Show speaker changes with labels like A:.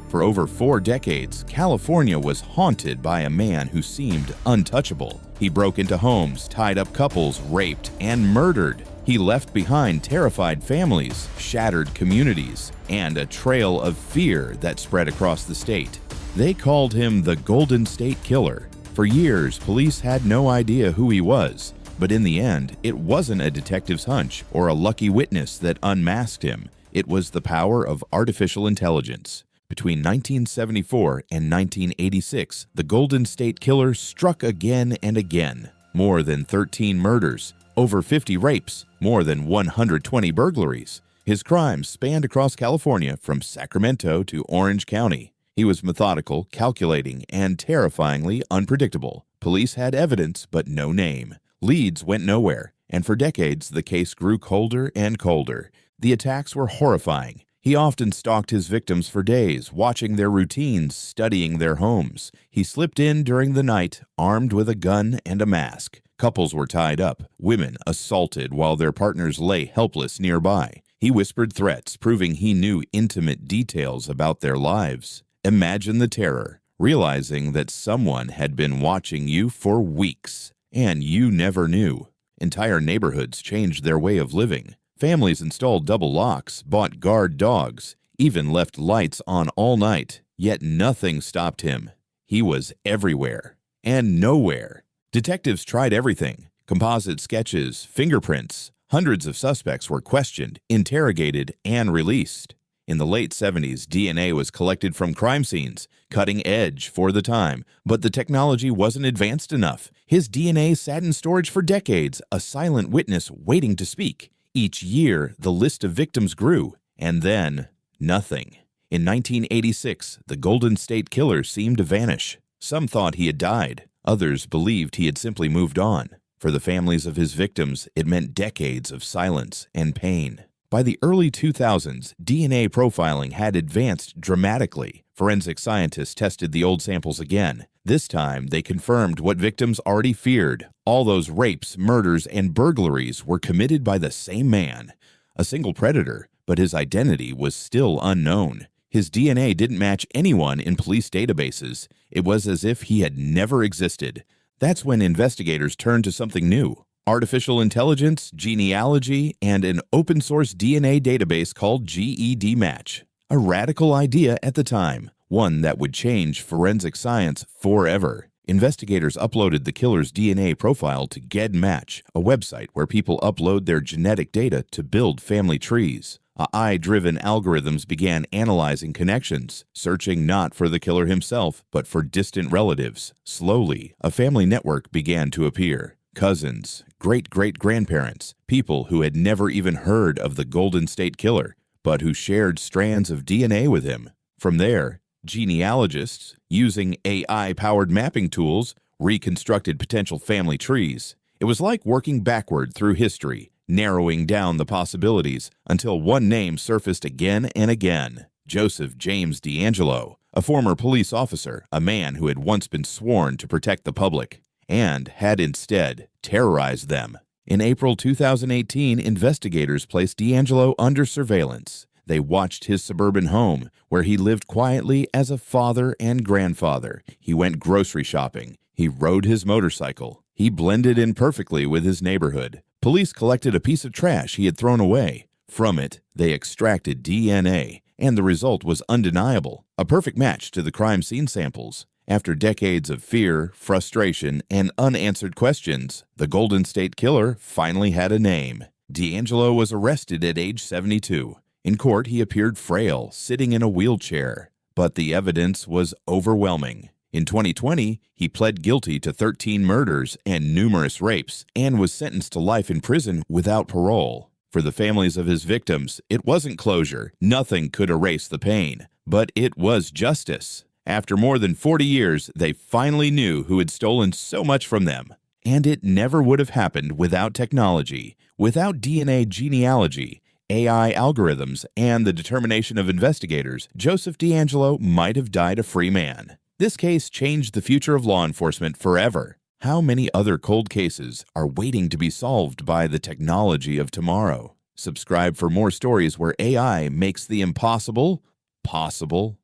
A: For over 4 decades, California was haunted by a man who seemed untouchable. He broke into homes, tied up couples, raped, and murdered. He left behind terrified families, shattered communities, and a trail of fear that spread across the state. They called him the Golden State Killer. For years, police had no idea who he was, but in the end, it wasn't a detective's hunch or a lucky witness that unmasked him. It was the power of artificial intelligence. Between 1974 and 1986, the Golden State Killer struck again and again. More than 13 murders, over 50 rapes, more than 120 burglaries. His crimes spanned across California from Sacramento to Orange County. He was methodical, calculating, and terrifyingly unpredictable. Police had evidence, but no name. Leads went nowhere, and for decades the case grew colder and colder. The attacks were horrifying. He often stalked his victims for days, watching their routines, studying their homes. He slipped in during the night, armed with a gun and a mask. Couples were tied up, women assaulted while their partners lay helpless nearby. He whispered threats, proving he knew intimate details about their lives. Imagine the terror, realizing that someone had been watching you for weeks, and you never knew. Entire neighborhoods changed their way of living. Families installed double locks, bought guard dogs, even left lights on all night, yet nothing stopped him. He was everywhere and nowhere. Detectives tried everything: composite sketches, fingerprints. Hundreds of suspects were questioned, interrogated, and released. In the late 70s, DNA was collected from crime scenes, cutting edge for the time, but the technology wasn't advanced enough. His DNA sat in storage for decades, a silent witness waiting to speak. Each year, the list of victims grew, and then nothing. In 1986, the Golden State Killer seemed to vanish. Some thought he had died. Others believed he had simply moved on. For the families of his victims, it meant decades of silence and pain. By the early 2000s, DNA profiling had advanced dramatically. Forensic scientists tested the old samples again. This time, they confirmed what victims already feared. All those rapes, murders, and burglaries were committed by the same man. A single predator, but his identity was still unknown. His DNA didn't match anyone in police databases. It was as if he had never existed. That's when investigators turned to something new: artificial intelligence, genealogy, and an open-source DNA database called GEDmatch. A radical idea at the time, one that would change forensic science forever. Investigators uploaded the killer's DNA profile to GEDmatch, a website where people upload their genetic data to build family trees. AI-driven algorithms began analyzing connections, searching not for the killer himself, but for distant relatives. Slowly, a family network began to appear. Cousins, great-great-grandparents, people who had never even heard of the Golden State Killer, but who shared strands of DNA with him. From there, genealogists, using AI-powered mapping tools, reconstructed potential family trees. It was like working backward through history, narrowing down the possibilities until one name surfaced again and again: Joseph James DeAngelo, a former police officer, a man who had once been sworn to protect the public, and had instead terrorized them. In April 2018, investigators placed DeAngelo under surveillance. They watched his suburban home, where he lived quietly as a father and grandfather. He went grocery shopping. He rode his motorcycle. He blended in perfectly with his neighborhood. Police collected a piece of trash he had thrown away. From it, they extracted DNA, and the result was undeniable: a perfect match to the crime scene samples. After decades of fear, frustration, and unanswered questions, the Golden State Killer finally had a name. DeAngelo was arrested at age 72. In court, he appeared frail, sitting in a wheelchair, but the evidence was overwhelming. In 2020, he pled guilty to 13 murders and numerous rapes, and was sentenced to life in prison without parole. For the families of his victims, it wasn't closure. Nothing could erase the pain, but it was justice. After more than 40 years, they finally knew who had stolen so much from them. And it never would have happened without technology, without DNA genealogy, AI algorithms, and the determination of investigators. Joseph DeAngelo might have died a free man. This case changed the future of law enforcement forever. How many other cold cases are waiting to be solved by the technology of tomorrow? Subscribe for more stories where AI makes the impossible possible.